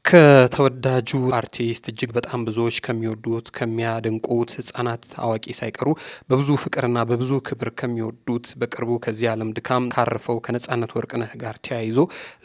ከተወዳጁ አርቲስት እጅግ በጣም ብዙዎች ከሚወዱት ከሚያደንቁት ህጻናት አዋቂ ሳይቀሩ በብዙ ፍቅርና በብዙ ክብር ከሚወዱት በቅርቡ ከዚህ ዓለም ድካም ካረፈው ከነጻነት ወርቅነህ ጋር ተያይዞ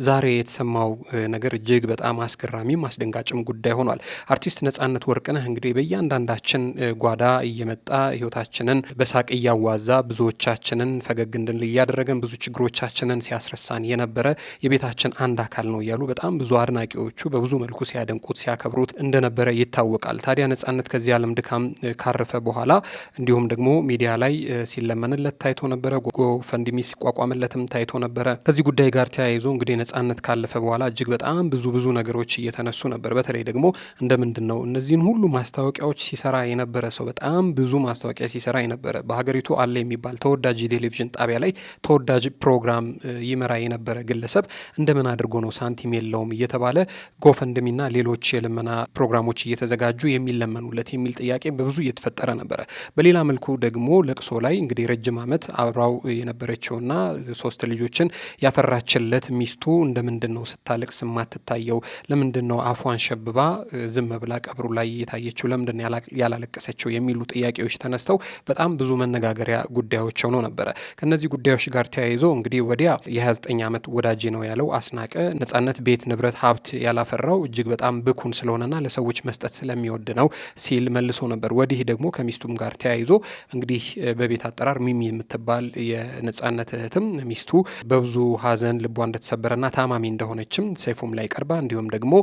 ዛሬ የተሰማው ነገር እጅግ በጣም አስገራሚም አስደንጋጭም ጉዳይ ሆኗል። አርቲስት ነጻነት ወርቅነህ እንግዲህ በእያንዳንዳችን ጓዳ እየመጣ ህይወታችንን በሳቅ እያዋዛ ብዙዎቻችንን ፈገግ እንድንል እያደረገን ብዙ ችግሮቻችንን ሲያስረሳን የነበረ የቤታችን አንድ አካል ነው እያሉ በጣም ብዙ አድናቂዎቹ በብዙ መልኩ ሲያደንቁት ሲያከብሩት እንደነበረ ይታወቃል። ታዲያ ነጻነት ከዚህ ዓለም ድካም ካረፈ በኋላ እንዲሁም ደግሞ ሚዲያ ላይ ሲለመንለት ታይቶ ነበረ። ጎፈንድሚ ሲቋቋምለትም ታይቶ ነበረ። ከዚህ ጉዳይ ጋር ተያይዞ እንግዲህ ነጻነት ካለፈ በኋላ እጅግ በጣም ብዙ ነገሮች እየተነሱ ነበር። በተለይ ደግሞ እንደምንድን ነው እነዚህን ሁሉ ማስታወቂያዎች ሲሰራ የነበረ ሰው በጣም ብዙ ማስታወቂያ ሲሰራ የነበረ በሀገሪቱ አለ የሚባል ተወዳጅ የቴሌቪዥን ጣቢያ ላይ ተወዳጅ ፕሮግራም ይመራ የነበረ ግለሰብ እንደምን አድርጎ ነው ሳንቲም የለውም እየተባለ ጎፈንድሚና ሌሎች የልመና ፕሮግራሞች እየተዘጋጁ የሚለመኑለት የሚል ጥያቄ በብዙ እየተፈጠረ ነበረ። በሌላ መልኩ ደግሞ ለቅሶ ላይ እንግዲህ ረጅም ዓመት አብራው የነበረችውና 3 ልጆችን ያፈራችለት ሚስቱ እንደምንድን ነው ስታለቅስ ማትታየው? ለምንድን ነው አፏን ሸብባ ዝም ብላ ቀብሩ ላይ የታየችው? ለምንድን ነው ያላለቀሰችው? የሚሉ ጥያቄዎች ተነስተው በጣም ብዙ መነጋገሪያ ጉዳዮች ሆነው ነበረ። ከነዚህ ጉዳዮች ጋር ተያይዞ እንግዲህ ወዲያ የ29 ዓመት ወዳጄ ነው ያለው አስናቀ ነጻነት ቤት ንብረት ሀብት ያላፈራው እጅግ በጣም ብኩን ስለሆነና ለሰዎች መስጠት ስለሚወድ ነው ሲል መልሶ ነበር። ወዲህ ደግሞ ከሚስቱም ጋር ተያይዞ እንግዲህ በቤት አጠራር ሚሚ የምትባል የነጻነት እህትም ሚስቱ በብዙ ሀዘን ልቧ እንደተሰበረና ታማሚ እንደሆነችም ሰይፉም ላይ ቀርባ እንዲሁም ደግሞ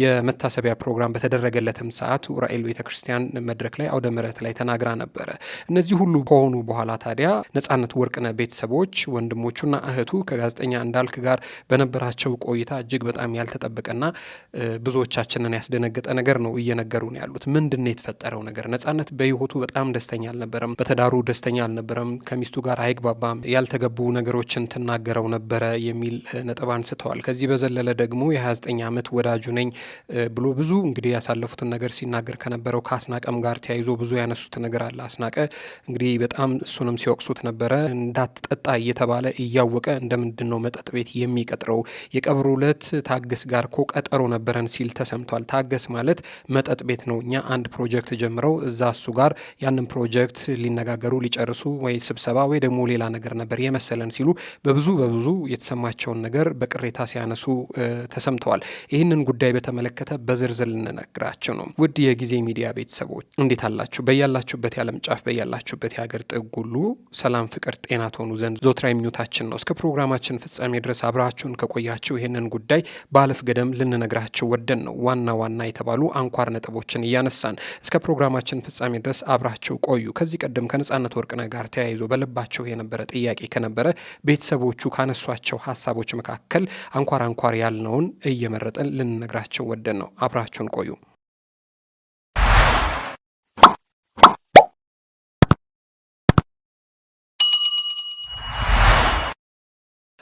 የመታሰቢያ ፕሮግራም በተደረገለትም ሰዓት ኡራኤል ቤተክርስቲያን መድረክ ላይ አውደ ምሕረት ላይ ተናግራ ነበረ። እነዚህ ሁሉ ከሆኑ በኋላ ታዲያ ነጻነት ወርቅነህ ቤተሰቦች ወንድሞቹና እህቱ ከጋዜጠኛ እንዳልክ ጋር በነበራቸው ቆይታ እጅግ በጣም ያልተጠበቀና ብዙዎቻችንን ያስደነገጠ ነገር ነው እየነገሩን ያሉት። ምንድነው የተፈጠረው ነገር? ነጻነት በህይወቱ በጣም ደስተኛ አልነበረም። በተዳሩ ደስተኛ አልነበረም። ከሚስቱ ጋር አይግባባም። ያልተገቡ ነገሮችን ትናገረው ነበረ የሚል ነጥብ አንስተዋል። ከዚህ በዘለለ ደግሞ የ29 ዓመት ወዳጁ ነኝ ብሎ ብዙ እንግዲህ ያሳለፉትን ነገር ሲናገር ከነበረው ከአስናቀም ጋር ተያይዞ ብዙ ያነሱት ነገር አለ። አስናቀ እንግዲህ በጣም እሱንም ሲወቅሱት ነበረ። እንዳትጠጣ እየተባለ እያወቀ እንደምንድን ነው መጠጥ ቤት የሚቀጥረው? የቀብሩ ዕለት ታግስ ጋር ኮ ቀጠሮ ነበረን ሲል ተሰምቷል። ታገስ ማለት መጠጥ ቤት ነው። እኛ አንድ ፕሮጀክት ጀምረው እዛ እሱ ጋር ያንን ፕሮጀክት ሊነጋገሩ ሊጨርሱ ወይ ስብሰባ ወይ ደግሞ ሌላ ነገር ነበር የመሰለን ሲሉ በብዙ የተሰማቸውን ነገር በቅሬታ ሲያነሱ ተሰምተዋል። ይህንን ጉዳይ በተመለከተ በዝርዝር ልንነግራቸው ነው። ውድ የጊዜ ሚዲያ ቤተሰቦች እንዴት አላችሁ? በያላችሁበት የዓለም ጫፍ በያላችሁበት የሀገር ጥግ ሁሉ ሰላም፣ ፍቅር፣ ጤና ትሆኑ ዘንድ ዞትራ ምኞታችን ነው። እስከ ፕሮግራማችን ፍጻሜ ድረስ አብራችሁን ከቆያችሁ ይህንን ጉዳይ ባለፍ ገደም ልንነግራቸው ወደን ነው። ዋና የተባሉ አንኳር ነጥቦችን እያነሳን እስከ ፕሮግራማችን ፍጻሜ ድረስ አብራቸው ቆዩ። ከዚህ ቀደም ከነጻነት ወርቅነህ ጋር ተያይዞ በልባቸው የነበረ ጥያቄ ከነበረ ቤተሰቦቹ ካነሷቸው ሀሳቦች መካከል አንኳር ያልነውን እየመረጠን ልንነግራቸው ወደን ነው። አብራችሁን ቆዩ።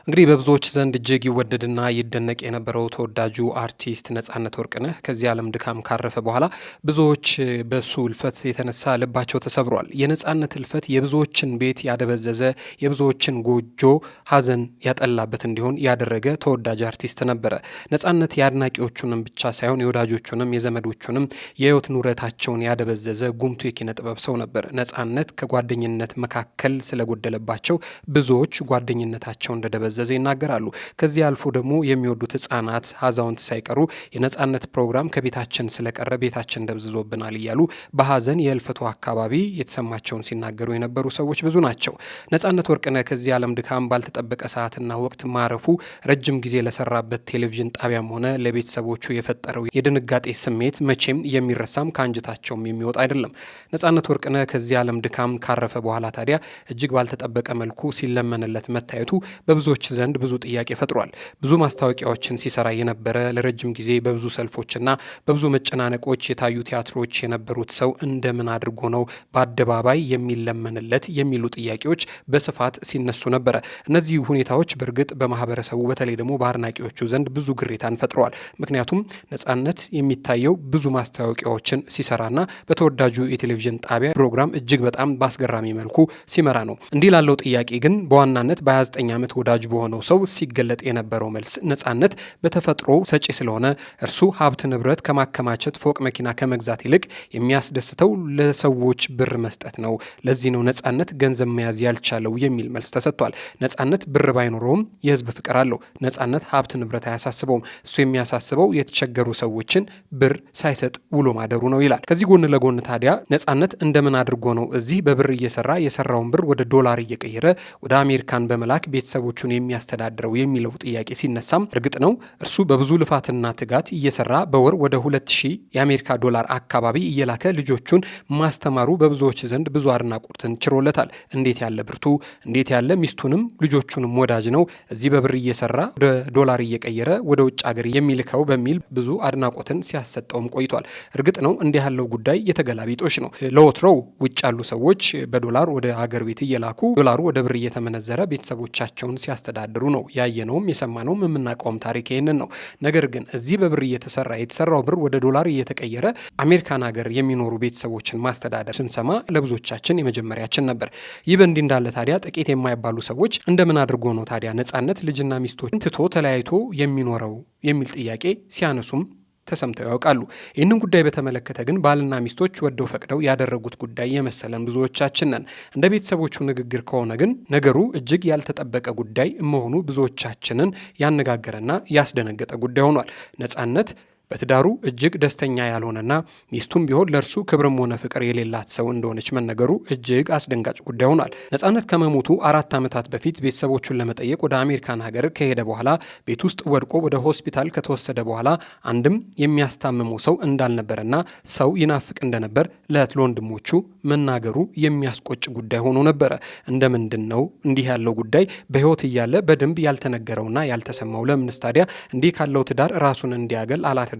እንግዲህ በብዙዎች ዘንድ እጅግ ይወደድና ይደነቅ የነበረው ተወዳጁ አርቲስት ነጻነት ወርቅነህ ከዚህ ዓለም ድካም ካረፈ በኋላ ብዙዎች በሱ እልፈት የተነሳ ልባቸው ተሰብሯል። የነጻነት እልፈት የብዙዎችን ቤት ያደበዘዘ የብዙዎችን ጎጆ ሀዘን ያጠላበት እንዲሆን ያደረገ ተወዳጅ አርቲስት ነበረ። ነጻነት የአድናቂዎቹንም ብቻ ሳይሆን የወዳጆቹንም የዘመዶቹንም የህይወት ኑረታቸውን ያደበዘዘ ጉምቱ የኪነ ጥበብ ሰው ነበር። ነጻነት ከጓደኝነት መካከል ስለጎደለባቸው ብዙዎች ጓደኝነታቸው እንደደበዘ ይናገራሉ። ከዚህ አልፎ ደግሞ የሚወዱት ህጻናት አዛውንት ሳይቀሩ የነጻነት ፕሮግራም ከቤታችን ስለቀረ ቤታችን ደብዝዞብናል እያሉ በሀዘን የእልፈቱ አካባቢ የተሰማቸውን ሲናገሩ የነበሩ ሰዎች ብዙ ናቸው። ነጻነት ወርቅነህ ከዚህ ዓለም ድካም ባልተጠበቀ ሰዓትና ወቅት ማረፉ ረጅም ጊዜ ለሰራበት ቴሌቪዥን ጣቢያም ሆነ ለቤተሰቦቹ የፈጠረው የድንጋጤ ስሜት መቼም የሚረሳም ከአንጀታቸውም የሚወጣ አይደለም። ነጻነት ወርቅነህ ከዚህ ዓለም ድካም ካረፈ በኋላ ታዲያ እጅግ ባልተጠበቀ መልኩ ሲለመንለት መታየቱ በብዙዎች ዘንድ ብዙ ጥያቄ ፈጥሯል። ብዙ ማስታወቂያዎችን ሲሰራ የነበረ ለረጅም ጊዜ በብዙ ሰልፎችና በብዙ መጨናነቆች የታዩ ቲያትሮች የነበሩት ሰው እንደምን አድርጎ ነው በአደባባይ የሚለመንለት የሚሉ ጥያቄዎች በስፋት ሲነሱ ነበረ። እነዚህ ሁኔታዎች በእርግጥ በማህበረሰቡ በተለይ ደግሞ በአድናቂዎቹ ዘንድ ብዙ ግሬታን ፈጥረዋል። ምክንያቱም ነጻነት የሚታየው ብዙ ማስታወቂያዎችን ሲሰራና በተወዳጁ የቴሌቪዥን ጣቢያ ፕሮግራም እጅግ በጣም በአስገራሚ መልኩ ሲመራ ነው። እንዲህ ላለው ጥያቄ ግን በዋናነት በ29 ዓመት ወዳጁ በሆነው ሰው ሲገለጥ የነበረው መልስ ነጻነት በተፈጥሮ ሰጪ ስለሆነ እርሱ ሀብት ንብረት ከማከማቸት ፎቅ መኪና ከመግዛት ይልቅ የሚያስደስተው ለሰዎች ብር መስጠት ነው። ለዚህ ነው ነጻነት ገንዘብ መያዝ ያልቻለው የሚል መልስ ተሰጥቷል። ነጻነት ብር ባይኖረውም የህዝብ ፍቅር አለው። ነጻነት ሀብት ንብረት አያሳስበውም። እሱ የሚያሳስበው የተቸገሩ ሰዎችን ብር ሳይሰጥ ውሎ ማደሩ ነው ይላል። ከዚህ ጎን ለጎን ታዲያ ነጻነት እንደምን አድርጎ ነው እዚህ በብር እየሰራ የሰራውን ብር ወደ ዶላር እየቀየረ ወደ አሜሪካን በመላክ ቤተሰቦቹን የሚያስተዳድረው የሚለው ጥያቄ ሲነሳም እርግጥ ነው እርሱ በብዙ ልፋትና ትጋት እየሰራ በወር ወደ 2000 የአሜሪካ ዶላር አካባቢ እየላከ ልጆቹን ማስተማሩ በብዙዎች ዘንድ ብዙ አድናቆትን ችሮለታል። እንዴት ያለ ብርቱ፣ እንዴት ያለ ሚስቱንም ልጆቹንም ወዳጅ ነው እዚህ በብር እየሰራ ወደ ዶላር እየቀየረ ወደ ውጭ ሀገር የሚልከው በሚል ብዙ አድናቆትን ሲያሰጠውም ቆይቷል። እርግጥ ነው እንዲህ ያለው ጉዳይ የተገላቢጦሽ ነው። ለወትሮው ውጭ ያሉ ሰዎች በዶላር ወደ ሀገር ቤት እየላኩ ዶላሩ ወደ ብር እየተመነዘረ ቤተሰቦቻቸውን ሲያስተዳድሩ ነው ያየነውም የሰማነውም የምናውቀውም ታሪክ ይህንን ነው። ነገር ግን እዚህ በብር የተሰራው ብር ወደ ዶላር እየተቀየረ አሜሪካን ሀገር የሚኖሩ ቤተሰቦችን ማስተዳደር ስንሰማ ለብዙዎቻችን የመጀመሪያችን ነበር። ይህ በእንዲህ እንዳለ ታዲያ ጥቂት የማይባሉ ሰዎች እንደምን አድርጎ ነው ታዲያ ነጻነት ልጅና ሚስቶችን ትቶ ተለያይቶ የሚኖረው የሚል ጥያቄ ሲያነሱም ተሰምተው ያውቃሉ። ይህንን ጉዳይ በተመለከተ ግን ባልና ሚስቶች ወደው ፈቅደው ያደረጉት ጉዳይ የመሰለን ብዙዎቻችን ነን። እንደ ቤተሰቦቹ ንግግር ከሆነ ግን ነገሩ እጅግ ያልተጠበቀ ጉዳይ መሆኑ ብዙዎቻችንን ያነጋገረና ያስደነገጠ ጉዳይ ሆኗል። ነጻነት በትዳሩ እጅግ ደስተኛ ያልሆነና ሚስቱም ቢሆን ለእርሱ ክብርም ሆነ ፍቅር የሌላት ሰው እንደሆነች መነገሩ እጅግ አስደንጋጭ ጉዳይ ሆኗል። ነጻነት ከመሞቱ 4 ዓመታት በፊት ቤተሰቦቹን ለመጠየቅ ወደ አሜሪካን ሀገር ከሄደ በኋላ ቤት ውስጥ ወድቆ ወደ ሆስፒታል ከተወሰደ በኋላ አንድም የሚያስታምመው ሰው እንዳልነበረና ሰው ይናፍቅ እንደነበር ለእህት ለወንድሞቹ መናገሩ የሚያስቆጭ ጉዳይ ሆኖ ነበረ። እንደምንድን ነው እንዲህ ያለው ጉዳይ በሕይወት እያለ በደንብ ያልተነገረውና ያልተሰማው? ለምንስ ታዲያ እንዲህ ካለው ትዳር ራሱን እንዲያገል አላተደረጋችሁትም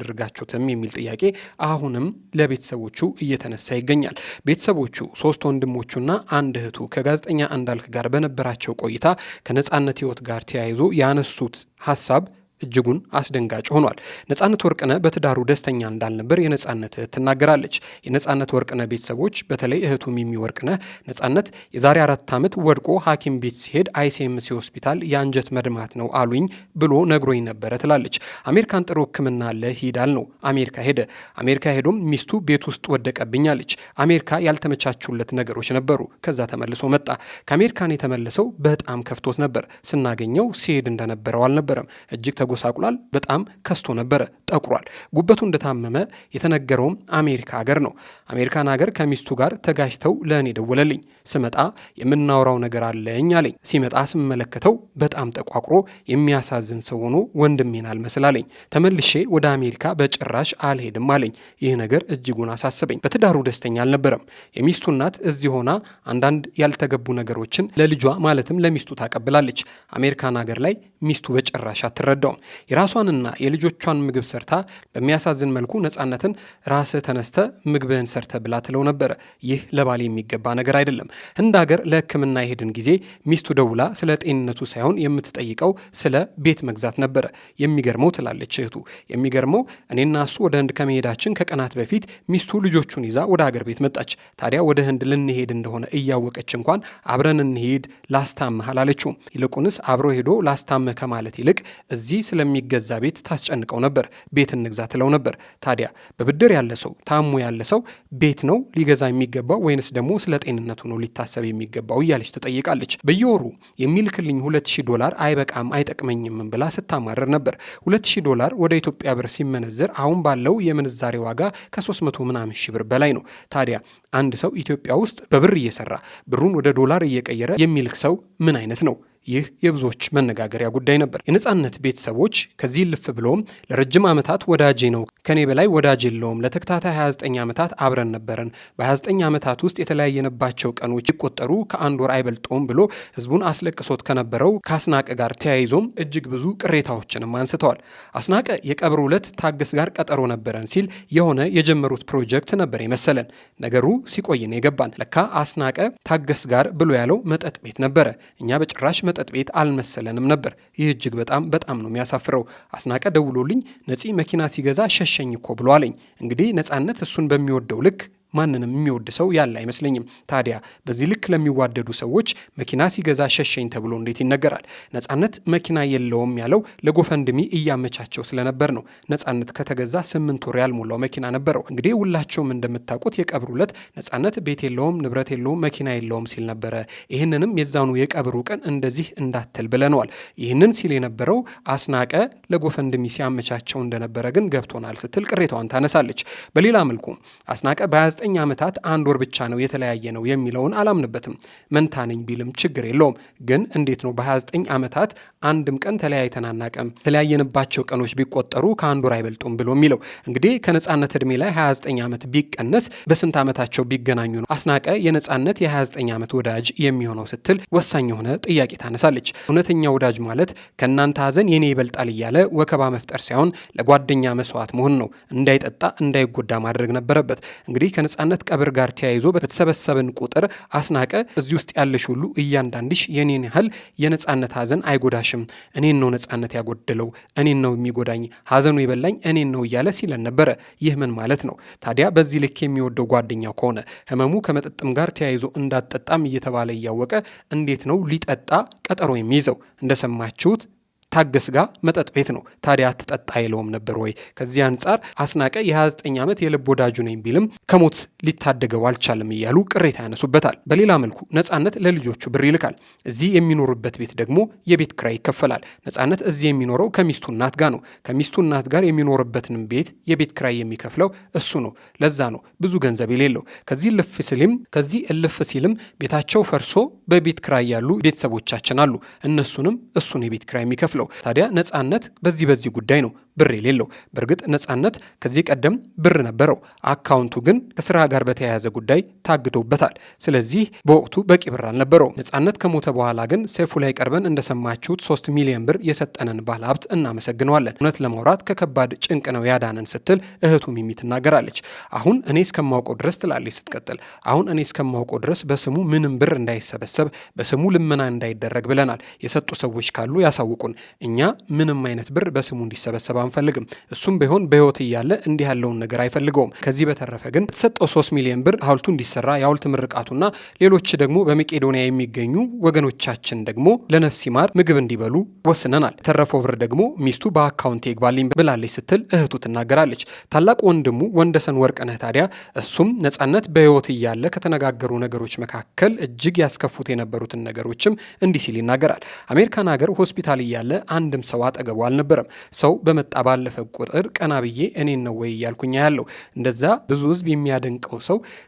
የሚል ጥያቄ አሁንም ለቤተሰቦቹ እየተነሳ ይገኛል። ቤተሰቦቹ 3 ወንድሞቹና 1 እህቱ ከጋዜጠኛ እንዳልክ ጋር በነበራቸው ቆይታ ከነጻነት ሕይወት ጋር ተያይዞ ያነሱት ሀሳብ እጅጉን አስደንጋጭ ሆኗል። ነጻነት ወርቅነህ በትዳሩ ደስተኛ እንዳልነበር የነጻነት እህት ትናገራለች። የነጻነት ወርቅነህ ቤተሰቦች በተለይ እህቱ ሚሚ ወርቅነህ ነጻነት የዛሬ 4 ዓመት ወድቆ ሐኪም ቤት ሲሄድ አይሲኤምሲ ሆስፒታል የአንጀት መድማት ነው አሉኝ ብሎ ነግሮኝ ነበረ ትላለች። አሜሪካን ጥሩ ሕክምና አለ ሂዳል ነው። አሜሪካ ሄደ። አሜሪካ ሄዶም ሚስቱ ቤት ውስጥ ወደቀብኛለች። አሜሪካ ያልተመቻቹለት ነገሮች ነበሩ። ከዛ ተመልሶ መጣ። ከአሜሪካን የተመለሰው በጣም ከፍቶት ነበር። ስናገኘው ሲሄድ እንደነበረው አልነበረም። እጅግ ተጎሳቁሏል። በጣም ከስቶ ነበረ። ጠቁሯል። ጉበቱ እንደታመመ የተነገረውም አሜሪካ ሀገር ነው። አሜሪካን ሀገር ከሚስቱ ጋር ተጋጅተው ለእኔ ደወለልኝ። ስመጣ የምናወራው ነገር አለኝ አለኝ። ሲመጣ ስመለከተው በጣም ጠቋቁሮ የሚያሳዝን ሰው ሆኖ ወንድሜን አልመስላለኝ። ተመልሼ ወደ አሜሪካ በጭራሽ አልሄድም አለኝ። ይህ ነገር እጅጉን አሳሰበኝ። በትዳሩ ደስተኛ አልነበረም። የሚስቱ እናት እዚህ ሆና አንዳንድ ያልተገቡ ነገሮችን ለልጇ ማለትም ለሚስቱ ታቀብላለች። አሜሪካን ሀገር ላይ ሚስቱ በጭራሽ አትረዳውም። የራሷንና የልጆቿን ምግብ ሰርታ በሚያሳዝን መልኩ ነጻነትን ራስህ ተነስተ ምግብህን ሰርተ ብላ ትለው ነበረ። ይህ ለባል የሚገባ ነገር አይደለም። ህንድ ሀገር ለሕክምና የሄድን ጊዜ ሚስቱ ደውላ ስለ ጤንነቱ ሳይሆን የምትጠይቀው ስለ ቤት መግዛት ነበረ። የሚገርመው ትላለች እህቱ፣ የሚገርመው እኔና እሱ ወደ ህንድ ከመሄዳችን ከቀናት በፊት ሚስቱ ልጆቹን ይዛ ወደ ሀገር ቤት መጣች። ታዲያ ወደ ህንድ ልንሄድ እንደሆነ እያወቀች እንኳን አብረን እንሄድ ላስታምህ አላለችውም። ይልቁንስ አብሮ ሄዶ ላስታምህ ከማለት ይልቅ እዚህ ስለሚገዛ ቤት ታስጨንቀው ነበር። ቤት እንግዛ ትለው ነበር። ታዲያ በብድር ያለ ሰው ታሞ ያለ ሰው ቤት ነው ሊገዛ የሚገባው ወይንስ ደግሞ ስለ ጤንነቱ ነው ሊታሰብ የሚገባው እያለች ትጠይቃለች። በየወሩ የሚልክልኝ $2000 አይበቃም አይጠቅመኝም ብላ ስታማረር ነበር። $2000 ወደ ኢትዮጵያ ብር ሲመነዘር አሁን ባለው የምንዛሬ ዋጋ ከ300 ምናምን ሺህ ብር በላይ ነው። ታዲያ አንድ ሰው ኢትዮጵያ ውስጥ በብር እየሰራ ብሩን ወደ ዶላር እየቀየረ የሚልክ ሰው ምን አይነት ነው? ይህ የብዙዎች መነጋገሪያ ጉዳይ ነበር። የነጻነት ቤተሰቦች ከዚህ ልፍ ብሎም ለረጅም ዓመታት ወዳጄ ነው፣ ከኔ በላይ ወዳጅ የለውም፣ ለተከታታይ 29 ዓመታት አብረን ነበረን፣ በ29 ዓመታት ውስጥ የተለያየንባቸው ቀኖች ይቆጠሩ ከ1 ወር አይበልጠውም ብሎ ህዝቡን አስለቅሶት ከነበረው ከአስናቀ ጋር ተያይዞም እጅግ ብዙ ቅሬታዎችንም አንስተዋል። አስናቀ የቀብሩ ዕለት ታገስ ጋር ቀጠሮ ነበረን ሲል የሆነ የጀመሩት ፕሮጀክት ነበር የመሰለን። ነገሩ ሲቆይን የገባን ለካ አስናቀ ታገስ ጋር ብሎ ያለው መጠጥ ቤት ነበረ። እኛ በጭራሽ መጠጥ ቤት አልመሰለንም ነበር። ይህ እጅግ በጣም ነው የሚያሳፍረው። አስናቀ ደውሎልኝ ነፂ መኪና ሲገዛ ሸሸኝ እኮ ብሎ አለኝ። እንግዲህ ነጻነት እሱን በሚወደው ልክ ማንንም የሚወድ ሰው ያለ አይመስለኝም። ታዲያ በዚህ ልክ ለሚዋደዱ ሰዎች መኪና ሲገዛ ሸሸኝ ተብሎ እንዴት ይነገራል? ነጻነት መኪና የለውም ያለው ለጎፈንድሚ እያመቻቸው ስለነበር ነው። ነጻነት ከተገዛ 8 ወር ያልሞላው መኪና ነበረው። እንግዲህ ሁላቸውም እንደምታውቁት የቀብሩ ዕለት ነጻነት ቤት የለውም፣ ንብረት የለውም፣ መኪና የለውም ሲል ነበረ። ይህንንም የዛኑ የቀብሩ ቀን እንደዚህ እንዳትል ብለነዋል። ይህንን ሲል የነበረው አስናቀ ለጎፈንድሚ ሲያመቻቸው እንደነበረ ግን ገብቶናል ስትል ቅሬታዋን ታነሳለች። በሌላ መልኩ አስናቀ በ29 ዓመታት 1 ወር ብቻ ነው የተለያየ ነው የሚለውን አላምንበትም። መንታ ነኝ ቢልም ችግር የለውም። ግን እንዴት ነው በ29 ዓመታት አንድም ቀን ተለያይተን አናውቅም፣ የተለያየንባቸው ቀኖች ቢቆጠሩ ከ1 ወር አይበልጡም ብሎ የሚለው? እንግዲህ ከነጻነት ዕድሜ ላይ 29 ዓመት ቢቀነስ በስንት ዓመታቸው ቢገናኙ ነው አስናቀ የነጻነት የ29 ዓመት ወዳጅ የሚሆነው ስትል ወሳኝ የሆነ ጥያቄ ታነሳለች። እውነተኛ ወዳጅ ማለት ከእናንተ ሐዘን የኔ ይበልጣል እያለ ወከባ መፍጠር ሳይሆን ለጓደኛ መስዋዕት መሆን ነው። እንዳይጠጣ እንዳይጎዳ ማድረግ ነበረበት። እንግዲህ ከነጻነት ቀብር ጋር ተያይዞ በተሰበሰብን ቁጥር አስናቀ እዚህ ውስጥ ያለሽ ሁሉ እያንዳንድሽ የኔን ያህል የነጻነት ሐዘን አይጎዳሽም፣ እኔን ነው ነጻነት ያጎደለው፣ እኔን ነው የሚጎዳኝ፣ ሐዘኑ የበላኝ እኔን ነው እያለ ሲለን ነበረ። ይህ ምን ማለት ነው ታዲያ? በዚህ ልክ የሚወደው ጓደኛው ከሆነ ህመሙ ከመጠጥም ጋር ተያይዞ እንዳትጠጣም እየተባለ እያወቀ እንዴት ነው ሊጠጣ ቀጠሮ የሚይዘው? እንደሰማችሁት ታገስ ጋር መጠጥ ቤት ነው። ታዲያ አትጠጣ አይለውም ነበር ወይ? ከዚህ አንጻር አስናቀ የ29 ዓመት የልብ ወዳጁ ነኝ ቢልም ከሞት ሊታደገው አልቻለም እያሉ ቅሬታ ያነሱበታል። በሌላ መልኩ ነጻነት ለልጆቹ ብር ይልካል። እዚህ የሚኖርበት ቤት ደግሞ የቤት ክራይ ይከፈላል። ነጻነት እዚህ የሚኖረው ከሚስቱ እናት ጋር ነው። ከሚስቱ እናት ጋር የሚኖርበትንም ቤት የቤት ክራይ የሚከፍለው እሱ ነው። ለዛ ነው ብዙ ገንዘብ የሌለው። ከዚህ እልፍ ሲልም ቤታቸው ፈርሶ በቤት ክራይ ያሉ ቤተሰቦቻችን አሉ። እነሱንም እሱን የቤት ክራይ የሚከፍለው። ታዲያ ነጻነት በዚህ ጉዳይ ነው ብር የሌለው። በእርግጥ ነጻነት ከዚህ ቀደም ብር ነበረው፣ አካውንቱ ግን ከስራ ጋር በተያያዘ ጉዳይ ታግቶበታል። ስለዚህ በወቅቱ በቂ ብር አልነበረው። ነጻነት ከሞተ በኋላ ግን ሰይፉ ላይ ቀርበን እንደሰማችሁት 3 ሚሊዮን ብር የሰጠንን ባለሀብት እናመሰግነዋለን። እውነት ለማውራት ከከባድ ጭንቅ ነው ያዳነን ስትል እህቱ ሚሚ ትናገራለች። አሁን እኔ እስከማውቀው ድረስ ትላለች ስትቀጥል፣ አሁን እኔ እስከማውቀው ድረስ በስሙ ምንም ብር እንዳይሰበሰብ፣ በስሙ ልመና እንዳይደረግ ብለናል። የሰጡ ሰዎች ካሉ ያሳውቁን። እኛ ምንም አይነት ብር በስሙ እንዲሰበሰብ አንፈልግም። እሱም ቢሆን በህይወት እያለ እንዲህ ያለውን ነገር አይፈልገውም። ከዚህ በተረፈ ግን የተሰጠው 3 ሚሊዮን ብር ሐውልቱ እንዲሰራ የሐውልት ምርቃቱና ሌሎች ደግሞ በመቄዶንያ የሚገኙ ወገኖቻችን ደግሞ ለነፍስ ይማር ምግብ እንዲበሉ ወስነናል። የተረፈው ብር ደግሞ ሚስቱ በአካውንት ይግባልኝ ብላለች ስትል እህቱ ትናገራለች። ታላቅ ወንድሙ ወንደሰን ወርቅነህ ታዲያ እሱም ነጻነት በህይወት እያለ ከተነጋገሩ ነገሮች መካከል እጅግ ያስከፉት የነበሩትን ነገሮችም እንዲህ ሲል ይናገራል። አሜሪካን ሀገር ሆስፒታል እያለ አንድም ሰው አጠገቡ አልነበረም። ሰው በመጣ ባለፈ ቁጥር ቀና ብዬ እኔን ነው ወይ እያልኩኛ ያለው። እንደዛ ብዙ ህዝብ የሚያደንቀው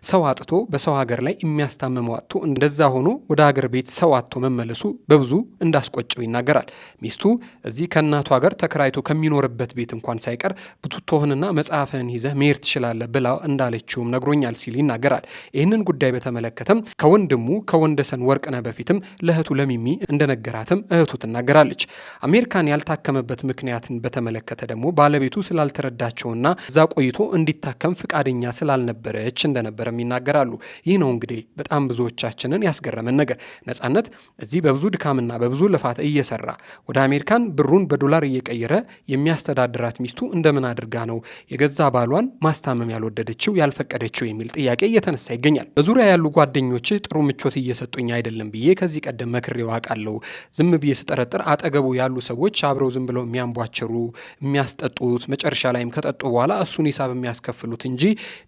ሰው አጥቶ በሰው ሀገር ላይ የሚያስታምመው አጥቶ እንደዛ ሆኖ ወደ ሀገር ቤት ሰው አጥቶ መመለሱ በብዙ እንዳስቆጨው ይናገራል። ሚስቱ እዚህ ከእናቱ ሀገር ተከራይቶ ከሚኖርበት ቤት እንኳን ሳይቀር ብቱቶህንና መጽሐፍህን ይዘህ መሄድ ትችላለህ ብላ እንዳለችውም ነግሮኛል ሲል ይናገራል። ይህንን ጉዳይ በተመለከተም ከወንድሙ ከወንደሰን ወርቅነህ በፊትም ለእህቱ ለሚሚ እንደነገራትም እህቱ ትናገራለች። አሜሪካን ያልታከመበት ምክንያትን በተመለከተ ደግሞ ባለቤቱ ስላልተረዳቸውና እዛ ቆይቶ እንዲታከም ፍቃደኛ ስላልነበረች እንደነበረም ይናገራሉ። ይህ ነው እንግዲህ በጣም ብዙዎቻችንን ያስገረመን ነገር። ነጻነት እዚህ በብዙ ድካምና በብዙ ልፋት እየሰራ ወደ አሜሪካን ብሩን በዶላር እየቀየረ የሚያስተዳድራት ሚስቱ እንደምን አድርጋ ነው የገዛ ባሏን ማስታመም ያልወደደችው ያልፈቀደችው የሚል ጥያቄ እየተነሳ ይገኛል። በዙሪያ ያሉ ጓደኞች ጥሩ ምቾት እየሰጡኝ አይደለም ብዬ ከዚህ ቀደም መክሬው አውቃለሁ። ዝም ብዬ ስጠረጥር አጠገቡ ያሉ ሰዎች አብረው ዝም ብለው የሚያንቧቸሩ የሚያስጠጡት፣ መጨረሻ ላይም ከጠጡ በኋላ እሱን ሂሳብ የሚያስከፍሉት እንጂ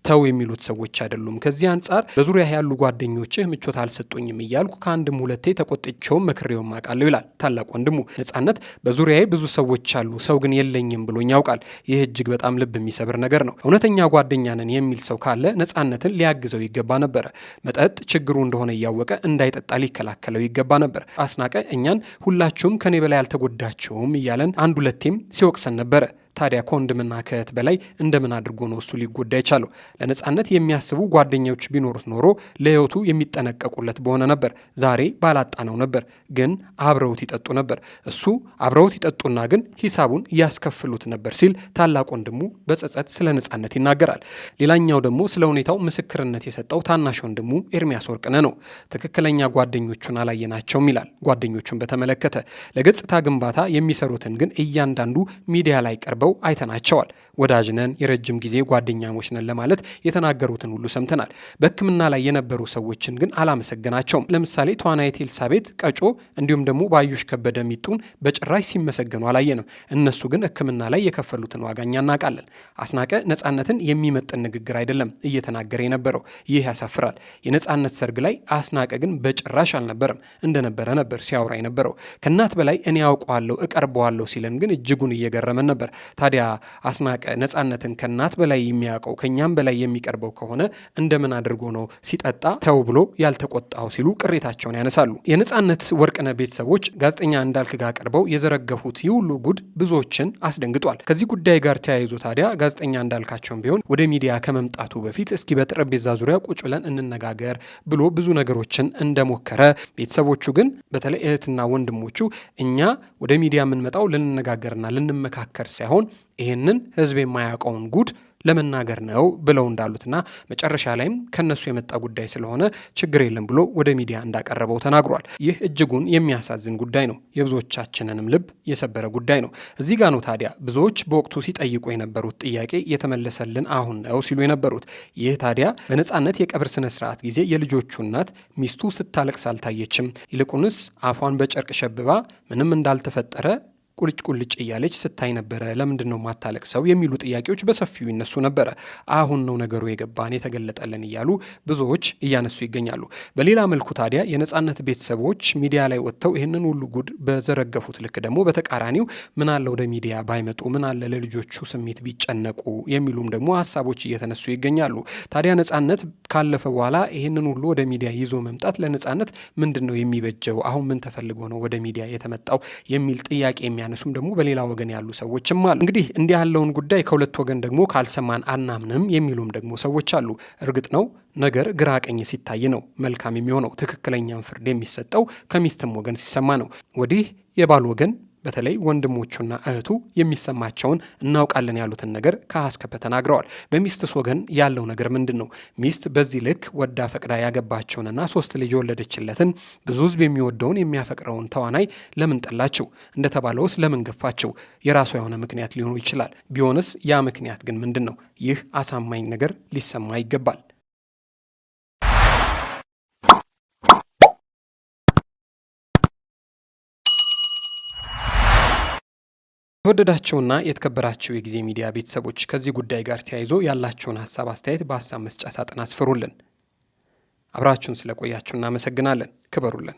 ተው የሚሉት ሰዎች አይደሉም። ከዚህ አንጻር በዙሪያ ያሉ ጓደኞችህ ምቾት አልሰጡኝም እያልኩ ከአንድም ሁለቴ ተቆጥቼውም መክሬውም አውቃለሁ ይላል ታላቅ ወንድሙ። ነጻነት በዙሪያዬ ብዙ ሰዎች አሉ፣ ሰው ግን የለኝም ብሎኝ ያውቃል። ይህ እጅግ በጣም ልብ የሚሰብር ነገር ነው። እውነተኛ ጓደኛ ነን የሚል ሰው ካለ ነጻነትን ሊያግዘው ይገባ ነበረ። መጠጥ ችግሩ እንደሆነ እያወቀ እንዳይጠጣ ሊከላከለው ይገባ ነበር። አስናቀ እኛን ሁላችሁም ከኔ በላይ አልተጎዳችሁም እያለን አንድ ሁለቴም ሲወቅሰን ነበረ። ታዲያ ከወንድምና ከእህት በላይ እንደምን አድርጎ ነው እሱ ሊጎዳ የቻለው? ለነጻነት የሚያስቡ ጓደኞች ቢኖሩት ኖሮ ለህይወቱ የሚጠነቀቁለት በሆነ ነበር። ዛሬ ባላጣነው ነበር፣ ግን አብረውት ይጠጡ ነበር። እሱ አብረውት ይጠጡና ግን ሂሳቡን ያስከፍሉት ነበር ሲል ታላቅ ወንድሙ በጸጸት ስለ ነጻነት ይናገራል። ሌላኛው ደግሞ ስለ ሁኔታው ምስክርነት የሰጠው ታናሽ ወንድሙ ኤርሚያስ ወርቅነህ ነው። ትክክለኛ ጓደኞቹን አላየናቸውም ይላል። ጓደኞቹን በተመለከተ ለገጽታ ግንባታ የሚሰሩትን ግን እያንዳንዱ ሚዲያ ላይ ቀርበው አይተናቸዋል። ወዳጅ ነን፣ የረጅም ጊዜ ጓደኛሞች ነን ለማለት የተናገሩትን ሁሉ ሰምተናል። በሕክምና ላይ የነበሩ ሰዎችን ግን አላመሰገናቸውም። ለምሳሌ ተዋናይት ኤልሳቤጥ ቀጮ እንዲሁም ደግሞ ባዩሽ ከበደ ሚጡን በጭራሽ ሲመሰገኑ አላየንም። እነሱ ግን ሕክምና ላይ የከፈሉትን ዋጋ እኛ እናውቃለን። አስናቀ ነጻነትን የሚመጥን ንግግር አይደለም እየተናገረ የነበረው። ይህ ያሳፍራል። የነጻነት ሰርግ ላይ አስናቀ ግን በጭራሽ አልነበረም። እንደነበረ ነበር ሲያወራ የነበረው። ከእናት በላይ እኔ ያውቀዋለሁ እቀርበዋለሁ ሲለን ግን እጅጉን እየገረመን ነበር። ታዲያ አስናቀ ነጻነትን ከእናት በላይ የሚያውቀው ከኛም በላይ የሚቀርበው ከሆነ እንደምን አድርጎ ነው ሲጠጣ ተው ብሎ ያልተቆጣው ሲሉ ቅሬታቸውን ያነሳሉ። የነጻነት ወርቅነህ ቤተሰቦች ጋዜጠኛ እንዳልክ ጋር ቀርበው የዘረገፉት ይህ ሁሉ ጉድ ብዙዎችን አስደንግጧል። ከዚህ ጉዳይ ጋር ተያይዞ ታዲያ ጋዜጠኛ እንዳልካቸውም ቢሆን ወደ ሚዲያ ከመምጣቱ በፊት እስኪ በጠረጴዛ ዙሪያ ቁጭ ብለን እንነጋገር ብሎ ብዙ ነገሮችን እንደሞከረ፣ ቤተሰቦቹ ግን በተለይ እህትና ወንድሞቹ እኛ ወደ ሚዲያ የምንመጣው ልንነጋገርና ልንመካከር ሳይሆን ይህንን ህዝብ የማያውቀውን ጉድ ለመናገር ነው ብለው እንዳሉትና መጨረሻ ላይም ከነሱ የመጣ ጉዳይ ስለሆነ ችግር የለም ብሎ ወደ ሚዲያ እንዳቀረበው ተናግሯል። ይህ እጅጉን የሚያሳዝን ጉዳይ ነው። የብዙዎቻችንንም ልብ የሰበረ ጉዳይ ነው። እዚህ ጋር ነው ታዲያ ብዙዎች በወቅቱ ሲጠይቁ የነበሩት ጥያቄ የተመለሰልን አሁን ነው ሲሉ የነበሩት። ይህ ታዲያ በነጻነት የቀብር ስነ ስርዓት ጊዜ የልጆቹ እናት ሚስቱ ስታለቅስ አልታየችም፣ ይልቁንስ አፏን በጨርቅ ሸብባ ምንም እንዳልተፈጠረ ቁልጭ ቁልጭ እያለች ስታይ ነበረ። ለምንድን ነው ማታለቅሰው የሚሉ ጥያቄዎች በሰፊው ይነሱ ነበረ። አሁን ነው ነገሩ የገባን የተገለጠልን እያሉ ብዙዎች እያነሱ ይገኛሉ። በሌላ መልኩ ታዲያ የነጻነት ቤተሰቦች ሚዲያ ላይ ወጥተው ይህንን ሁሉ ጉድ በዘረገፉት ልክ ደግሞ በተቃራኒው ምን አለ ወደ ሚዲያ ባይመጡ፣ ምን አለ ለልጆቹ ስሜት ቢጨነቁ የሚሉም ደግሞ ሀሳቦች እየተነሱ ይገኛሉ። ታዲያ ነጻነት ካለፈ በኋላ ይህንን ሁሉ ወደ ሚዲያ ይዞ መምጣት ለነጻነት ምንድን ነው የሚበጀው? አሁን ምን ተፈልጎ ነው ወደ ሚዲያ የተመጣው የሚል ጥያቄ እነሱም ደግሞ በሌላ ወገን ያሉ ሰዎችም አሉ። እንግዲህ እንዲህ ያለውን ጉዳይ ከሁለት ወገን ደግሞ ካልሰማን አናምንም የሚሉም ደግሞ ሰዎች አሉ። እርግጥ ነው ነገር ግራ ቀኝ ሲታይ ነው መልካም የሚሆነው። ትክክለኛም ፍርድ የሚሰጠው ከሚስትም ወገን ሲሰማ ነው። ወዲህ የባል ወገን በተለይ ወንድሞቹና እህቱ የሚሰማቸውን እናውቃለን ያሉትን ነገር ከአስከፈ ተናግረዋል። በሚስትስ ወገን ያለው ነገር ምንድን ነው? ሚስት በዚህ ልክ ወዳ ፈቅዳ ያገባቸውንና 3 ልጅ የወለደችለትን ብዙ ሕዝብ የሚወደውን የሚያፈቅረውን ተዋናይ ለምን ጠላችው? እንደተባለውስ ለምን ገፋችው? የራሷ የሆነ ምክንያት ሊሆኑ ይችላል። ቢሆንስ ያ ምክንያት ግን ምንድን ነው? ይህ አሳማኝ ነገር ሊሰማ ይገባል። የተወደዳቸውና የተከበራቸው የጊዜ ሚዲያ ቤተሰቦች ከዚህ ጉዳይ ጋር ተያይዞ ያላቸውን ሀሳብ አስተያየት በሀሳብ መስጫ ሳጥን አስፍሩልን። አብራችሁን ስለቆያችሁ እናመሰግናለን። ክበሩልን።